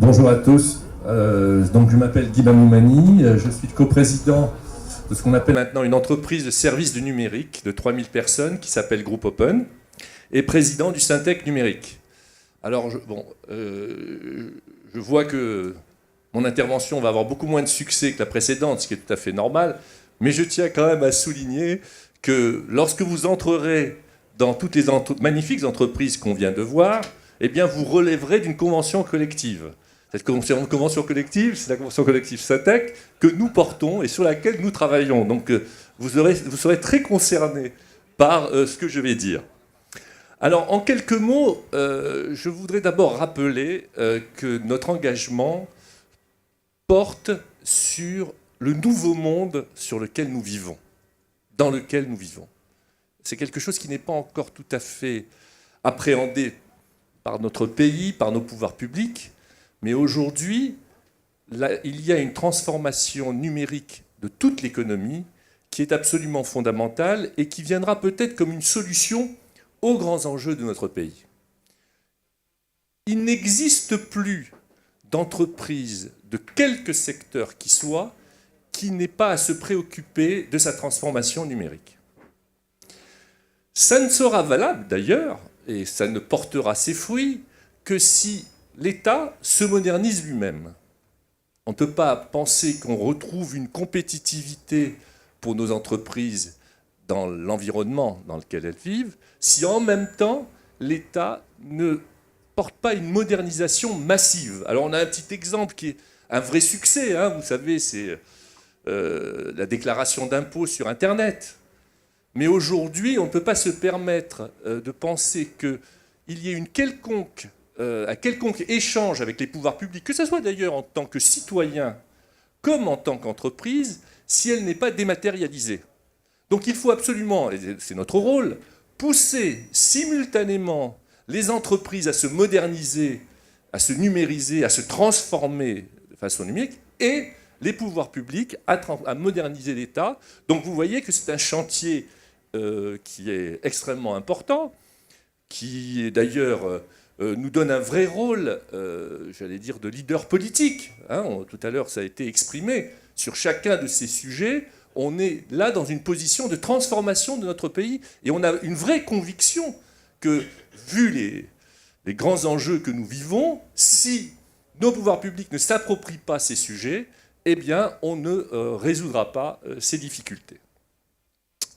Bonjour à tous. Donc je m'appelle Guy Bamoumani, je suis coprésident de ce qu'on appelle maintenant une entreprise de services du numérique de 3000 personnes qui s'appelle Groupe Open et président du Syntec numérique. Alors je vois que mon intervention va avoir beaucoup moins de succès que la précédente, ce qui est tout à fait normal, mais je tiens quand même à souligner que lorsque vous entrerez dans toutes les magnifiques entreprises qu'on vient de voir, eh bien vous relèverez d'une convention collective. Cette convention collective, c'est la convention collective Syntec que nous portons et sur laquelle nous travaillons. Donc vous serez très concernés par ce que je vais dire. Alors en quelques mots, je voudrais d'abord rappeler que notre engagement porte sur le nouveau monde sur lequel nous vivons, dans lequel nous vivons. C'est quelque chose qui n'est pas encore tout à fait appréhendé par notre pays, par nos pouvoirs publics, mais aujourd'hui, il y a une transformation numérique de toute l'économie qui est absolument fondamentale et qui viendra peut-être comme une solution aux grands enjeux de notre pays. Il n'existe plus d'entreprise de quelque secteur qui soit qui n'ait pas à se préoccuper de sa transformation numérique. Ça ne sera valable d'ailleurs, et ça ne portera ses fruits, que si l'État se modernise lui-même. On ne peut pas penser qu'on retrouve une compétitivité pour nos entreprises dans l'environnement dans lequel elles vivent, si en même temps l'État ne porte pas une modernisation massive. Alors on a un petit exemple qui est un vrai succès, hein, vous savez, c'est la déclaration d'impôt sur Internet. Mais aujourd'hui, on ne peut pas se permettre de penser qu'il y ait un quelconque échange avec les pouvoirs publics, que ce soit d'ailleurs en tant que citoyen comme en tant qu'entreprise, si elle n'est pas dématérialisée. Donc il faut absolument, et c'est notre rôle, pousser simultanément les entreprises à se moderniser, à se numériser, à se transformer de façon numérique, et les pouvoirs publics à moderniser l'État. Donc vous voyez que c'est un chantier qui est extrêmement important, qui d'ailleurs nous donne un vrai rôle, j'allais dire, de leader politique. Hein, tout à l'heure, ça a été exprimé. Sur chacun de ces sujets, on est là dans une position de transformation de notre pays. Et on a une vraie conviction que, vu les grands enjeux que nous vivons, si nos pouvoirs publics ne s'approprient pas ces sujets, eh bien, on ne résoudra pas ces difficultés.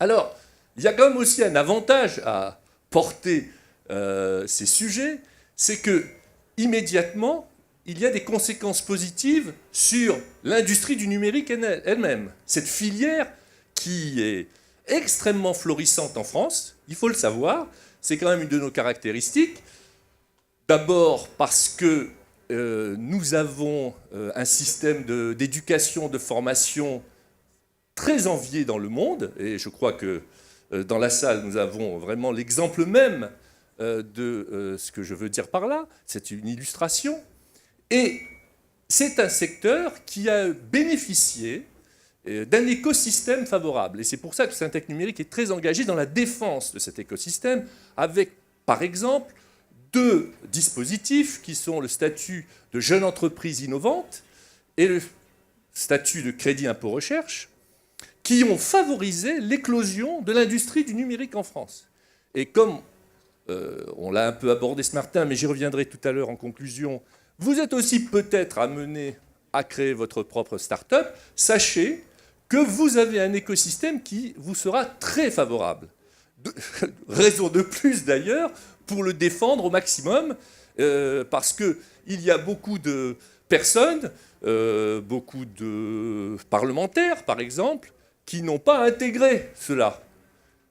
Alors, il y a quand même aussi un avantage à porter ces sujets, c'est que immédiatement, il y a des conséquences positives sur l'industrie du numérique elle-même. Cette filière qui est extrêmement florissante en France, il faut le savoir, c'est quand même une de nos caractéristiques. D'abord parce que nous avons un système d'éducation, de formation très envié dans le monde, et je crois que dans la salle, nous avons vraiment l'exemple même de ce que je veux dire par là. C'est une illustration. Et c'est un secteur qui a bénéficié d'un écosystème favorable. Et c'est pour ça que Syntec Numérique est très engagé dans la défense de cet écosystème, avec, par exemple, 2 dispositifs qui sont le statut de jeune entreprise innovante et le statut de crédit impôt recherche, qui ont favorisé l'éclosion de l'industrie du numérique en France. Et comme on l'a un peu abordé ce matin, mais j'y reviendrai tout à l'heure en conclusion, vous êtes aussi peut-être amené à créer votre propre start-up, sachez que vous avez un écosystème qui vous sera très favorable. Raison de plus d'ailleurs pour le défendre au maximum, parce qu'il y a beaucoup de personnes, beaucoup de parlementaires par exemple, qui n'ont pas intégré cela.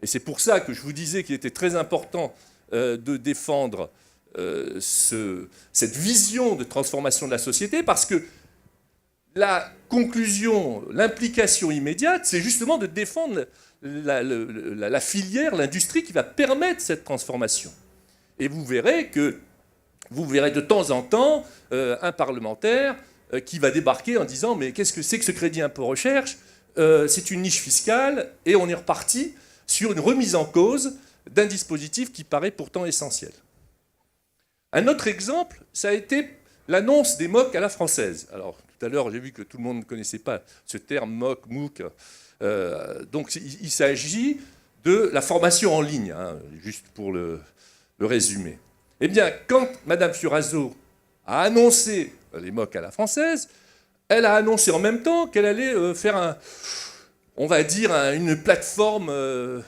Et c'est pour ça que je vous disais qu'il était très important de défendre cette vision de transformation de la société, parce que la conclusion, l'implication immédiate, c'est justement de défendre la filière, l'industrie qui va permettre cette transformation. Et vous verrez de temps en temps un parlementaire qui va débarquer en disant « Mais qu'est-ce que c'est que ce crédit impôt recherche ? C'est une niche fiscale » et on est reparti sur une remise en cause d'un dispositif qui paraît pourtant essentiel. Un autre exemple, ça a été l'annonce des MOOC à la française. Alors, tout à l'heure, j'ai vu que tout le monde ne connaissait pas ce terme MOOC, MOOC. Donc, il s'agit de la formation en ligne, hein, juste pour le résumer. Eh bien, quand Mme Fioraso a annoncé les MOOC à la française, elle a annoncé en même temps qu'elle allait faire on va dire, une plateforme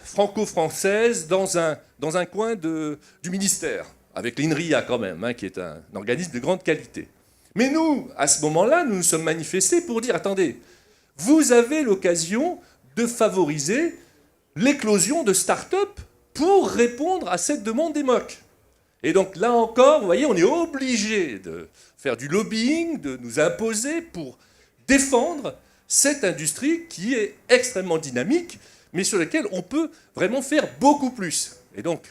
franco-française dans un coin du ministère, avec l'INRIA quand même, hein, qui est un organisme de grande qualité. Mais nous, à ce moment-là, nous nous sommes manifestés pour dire, attendez, vous avez l'occasion de favoriser l'éclosion de start-up pour répondre à cette demande des MOOC. Et donc là encore, vous voyez, on est obligé de faire du lobbying, de nous imposer pour défendre cette industrie qui est extrêmement dynamique, mais sur laquelle on peut vraiment faire beaucoup plus. Et donc,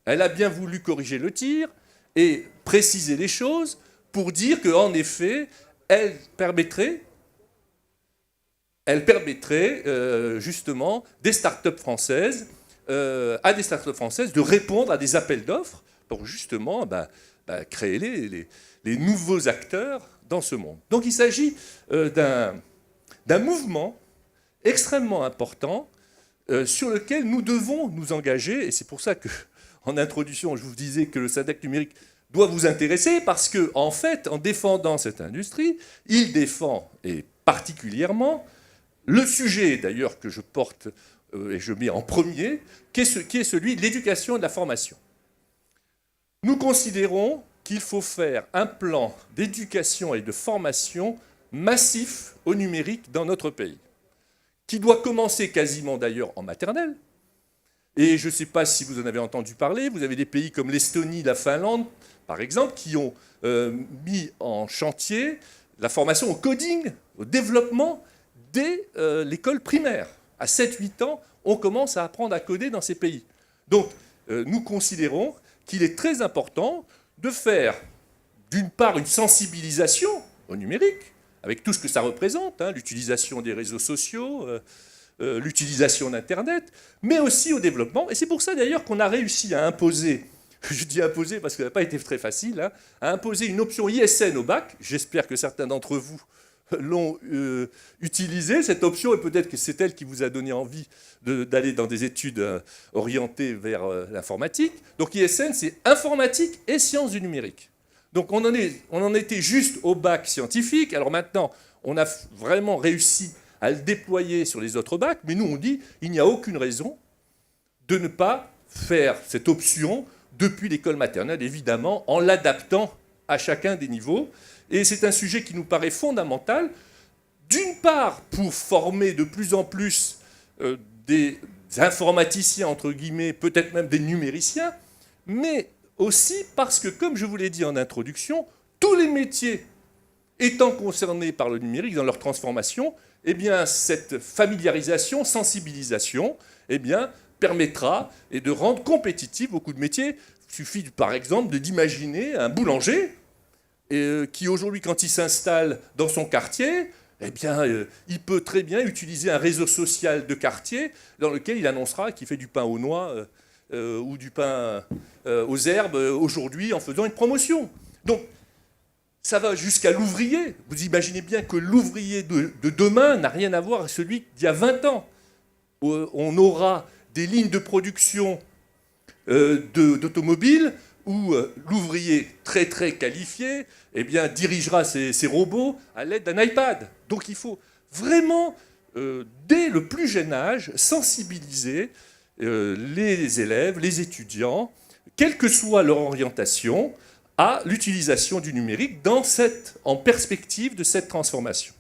elle a bien voulu corriger le tir et préciser les choses pour dire qu'en effet, elle permettrait justement des start-up françaises, à des start-up françaises de répondre à des appels d'offres pour justement créer les nouveaux acteurs dans ce monde. Donc il s'agit d'un mouvement extrêmement important sur lequel nous devons nous engager, et c'est pour ça qu'en introduction, je vous disais que le SADC numérique doit vous intéresser, parce qu'en fait, en défendant cette industrie, il défend, et particulièrement, le sujet d'ailleurs que je porte et je mets en premier, qui est celui de l'éducation et de la formation. Nous considérons qu'il faut faire un plan d'éducation et de formation massif au numérique dans notre pays, qui doit commencer quasiment d'ailleurs en maternelle. Et je ne sais pas si vous en avez entendu parler, vous avez des pays comme l'Estonie, la Finlande, par exemple, qui ont mis en chantier la formation au coding, au développement dès l'école primaire. À 7-8 ans, on commence à apprendre à coder dans ces pays. Donc, nous considérons qu'il est très important de faire, d'une part, une sensibilisation au numérique, avec tout ce que ça représente, hein, l'utilisation des réseaux sociaux, l'utilisation d'Internet, mais aussi au développement. Et c'est pour ça d'ailleurs qu'on a réussi à imposer, je dis imposer parce que ça n'a pas été très facile, hein, à imposer une option ISN au bac. J'espère que certains d'entre vous l'ont utilisée, cette option, et peut-être que c'est elle qui vous a donné envie d'aller dans des études orientées vers l'informatique. Donc ISN, c'est informatique et sciences du numérique. Donc on en était juste au bac scientifique. Alors maintenant, on a vraiment réussi à le déployer sur les autres bacs, mais nous on dit il n'y a aucune raison de ne pas faire cette option depuis l'école maternelle, évidemment, en l'adaptant à chacun des niveaux. Et c'est un sujet qui nous paraît fondamental, d'une part pour former de plus en plus des informaticiens, entre guillemets, peut-être même des numériciens, mais aussi parce que, comme je vous l'ai dit en introduction, tous les métiers étant concernés par le numérique dans leur transformation, eh bien, cette familiarisation, sensibilisation, eh bien, permettra de rendre compétitifs beaucoup de métiers. Il suffit, par exemple, d'imaginer un boulanger qui, aujourd'hui, quand il s'installe dans son quartier, eh bien, il peut très bien utiliser un réseau social de quartier dans lequel il annoncera qu'il fait du pain aux noix ou du pain aux herbes aujourd'hui en faisant une promotion. Donc, ça va jusqu'à l'ouvrier. Vous imaginez bien que l'ouvrier de demain n'a rien à voir avec celui d'il y a 20 ans. On aura des lignes de production d'automobiles où l'ouvrier très très qualifié eh bien, dirigera ces robots à l'aide d'un iPad. Donc il faut vraiment, dès le plus jeune âge, sensibiliser les élèves, les étudiants, quelle que soit leur orientation, à l'utilisation du numérique en perspective de cette transformation.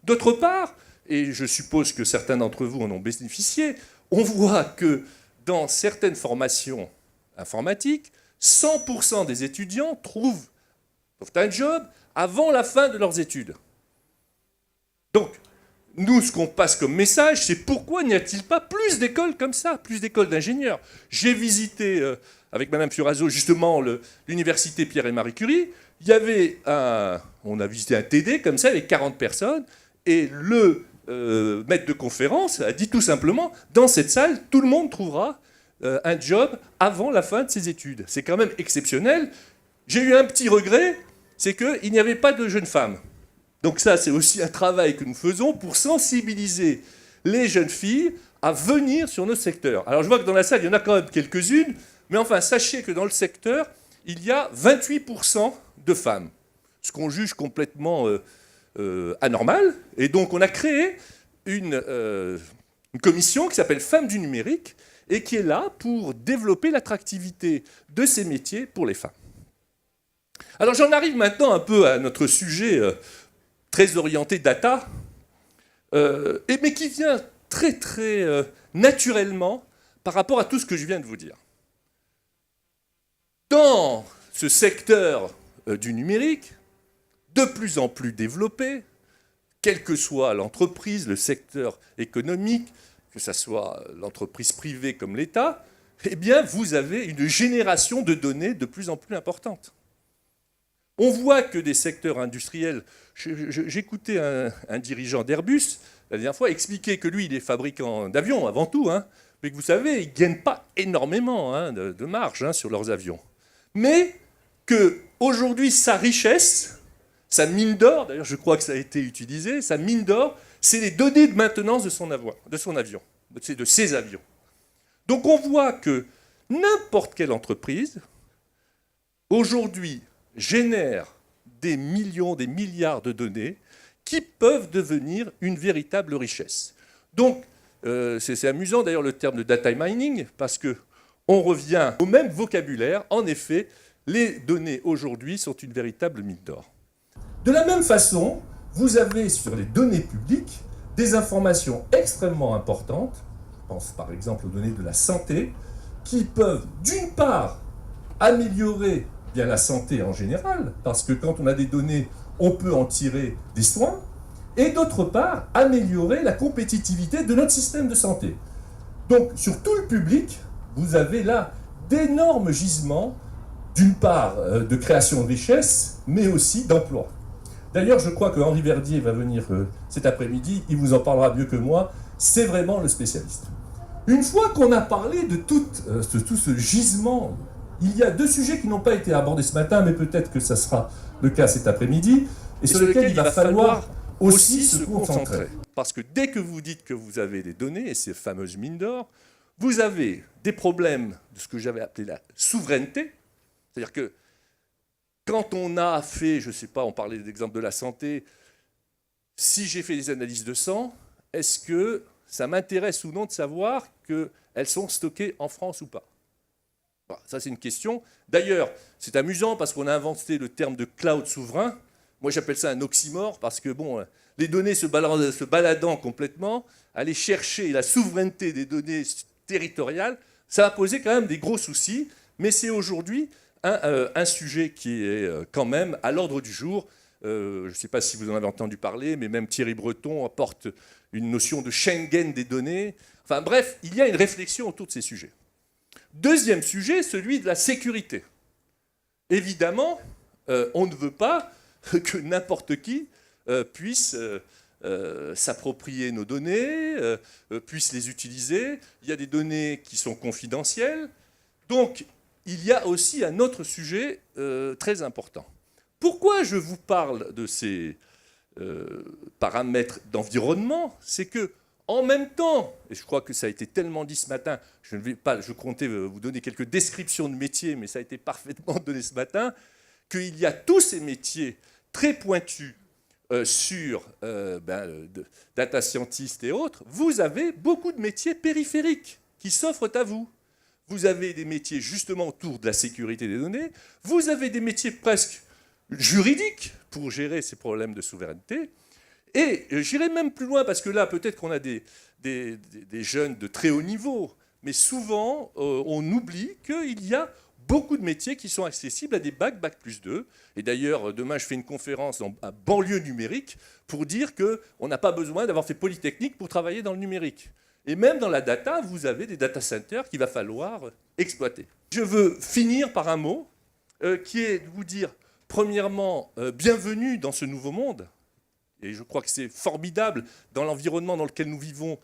D'autre part, et je suppose que certains d'entre vous en ont bénéficié, on voit que dans certaines formations informatiques, 100% des étudiants trouvent un job avant la fin de leurs études. Donc, nous, ce qu'on passe comme message, c'est pourquoi n'y a-t-il pas plus d'écoles comme ça, plus d'écoles d'ingénieurs? J'ai visité, avec Mme Fioraso, justement, l'université Pierre et Marie Curie. Il y avait on a visité un TD comme ça, avec 40 personnes, et le maître de conférence a dit tout simplement, dans cette salle, tout le monde trouvera un job avant la fin de ses études. C'est quand même exceptionnel. J'ai eu un petit regret, c'est qu'il n'y avait pas de jeunes femmes. Donc ça, c'est aussi un travail que nous faisons pour sensibiliser les jeunes filles à venir sur nos secteurs. Alors je vois que dans la salle, il y en a quand même quelques-unes, mais enfin, sachez que dans le secteur, il y a 28% de femmes, ce qu'on juge complètement anormal. Et donc on a créé une commission qui s'appelle Femmes du numérique et qui est là pour développer l'attractivité de ces métiers pour les femmes. Alors j'en arrive maintenant un peu à notre sujet très orienté data, mais qui vient très naturellement par rapport à tout ce que je viens de vous dire. Dans ce secteur du numérique, de plus en plus développé, quelle que soit l'entreprise, le secteur économique, que ce soit l'entreprise privée comme l'État, eh bien, vous avez une génération de données de plus en plus importante. On voit que des secteurs industriels... J'écoutais un dirigeant d'Airbus, la dernière fois, expliquer que lui, il est fabricant d'avions avant tout, hein, mais que vous savez, ils ne gagnent pas énormément de marge sur leurs avions. Mais qu'aujourd'hui, sa richesse, sa mine d'or, d'ailleurs je crois que ça a été utilisé, sa mine d'or, c'est les données de maintenance de son avion, de ses avions. Donc on voit que n'importe quelle entreprise, aujourd'hui, génère des millions, des milliards de données qui peuvent devenir une véritable richesse. Donc, c'est amusant d'ailleurs le terme de data mining, parce qu'on revient au même vocabulaire. En effet, les données aujourd'hui sont une véritable mine d'or. De la même façon, vous avez sur les données publiques des informations extrêmement importantes, je pense par exemple aux données de la santé, qui peuvent d'une part améliorer la santé en général, parce que quand on a des données, on peut en tirer des soins, et d'autre part, améliorer la compétitivité de notre système de santé. Donc, sur tout le public, vous avez là d'énormes gisements, d'une part de création de richesses, mais aussi d'emplois. D'ailleurs, je crois que Henri Verdier va venir cet après-midi, il vous en parlera mieux que moi, c'est vraiment le spécialiste. Une fois qu'on a parlé de tout ce gisement, il y a deux sujets qui n'ont pas été abordés ce matin, mais peut-être que ça sera le cas cet après-midi, et sur lesquels il va falloir aussi se concentrer. Parce que dès que vous dites que vous avez des données, et ces fameuses mines d'or, vous avez des problèmes de ce que j'avais appelé la souveraineté. C'est-à-dire que quand on a fait, je ne sais pas, on parlait d'exemple de la santé, si j'ai fait des analyses de sang, est-ce que ça m'intéresse ou non de savoir qu'elles sont stockées en France ou pas ? Voilà, ça, c'est une question. D'ailleurs, c'est amusant parce qu'on a inventé le terme de cloud souverain. Moi, j'appelle ça un oxymore parce que, bon, les données se baladant complètement, aller chercher la souveraineté des données territoriales, ça va poser quand même des gros soucis. Mais c'est aujourd'hui un sujet qui est quand même à l'ordre du jour. Je ne sais pas si vous en avez entendu parler, mais même Thierry Breton apporte une notion de Schengen des données. Enfin bref, il y a une réflexion autour de ces sujets. Deuxième sujet, celui de la sécurité. Évidemment, on ne veut pas que n'importe qui puisse s'approprier nos données, puisse les utiliser. Il y a des données qui sont confidentielles. Donc, il y a aussi un autre sujet très important. Pourquoi je vous parle de ces paramètres d'environnement ? C'est que en même temps, et je crois que ça a été tellement dit ce matin, je comptais vous donner quelques descriptions de métiers, mais ça a été parfaitement donné ce matin, qu'il y a tous ces métiers très pointus sur data scientist et autres. Vous avez beaucoup de métiers périphériques qui s'offrent à vous. Vous avez des métiers justement autour de la sécurité des données. Vous avez des métiers presque juridiques pour gérer ces problèmes de souveraineté. Et j'irai même plus loin, parce que là, peut-être qu'on a des jeunes de très haut niveau, mais souvent, on oublie qu'il y a beaucoup de métiers qui sont accessibles à des bacs, bac+2. Et d'ailleurs, demain, je fais une conférence à banlieue numérique pour dire qu'on n'a pas besoin d'avoir fait Polytechnique pour travailler dans le numérique. Et même dans la data, vous avez des data centers qu'il va falloir exploiter. Je veux finir par un mot qui est de vous dire, premièrement, bienvenue dans ce nouveau monde. Et je crois que c'est formidable dans l'environnement dans lequel nous vivons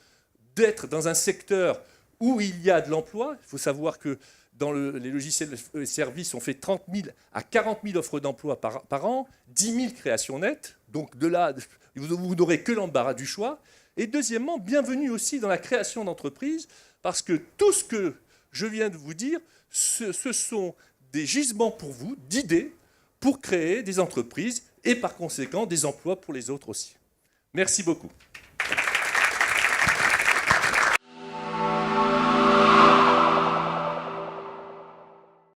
d'être dans un secteur où il y a de l'emploi. Il faut savoir que les logiciels et services, on fait 30 000 à 40 000 offres d'emploi par an, 10 000 créations nettes. Donc de là, vous n'aurez que l'embarras du choix. Et deuxièmement, bienvenue aussi dans la création d'entreprises, parce que tout ce que je viens de vous dire, ce sont des gisements pour vous, d'idées, pour créer des entreprises et par conséquent des emplois pour les autres aussi. Merci beaucoup.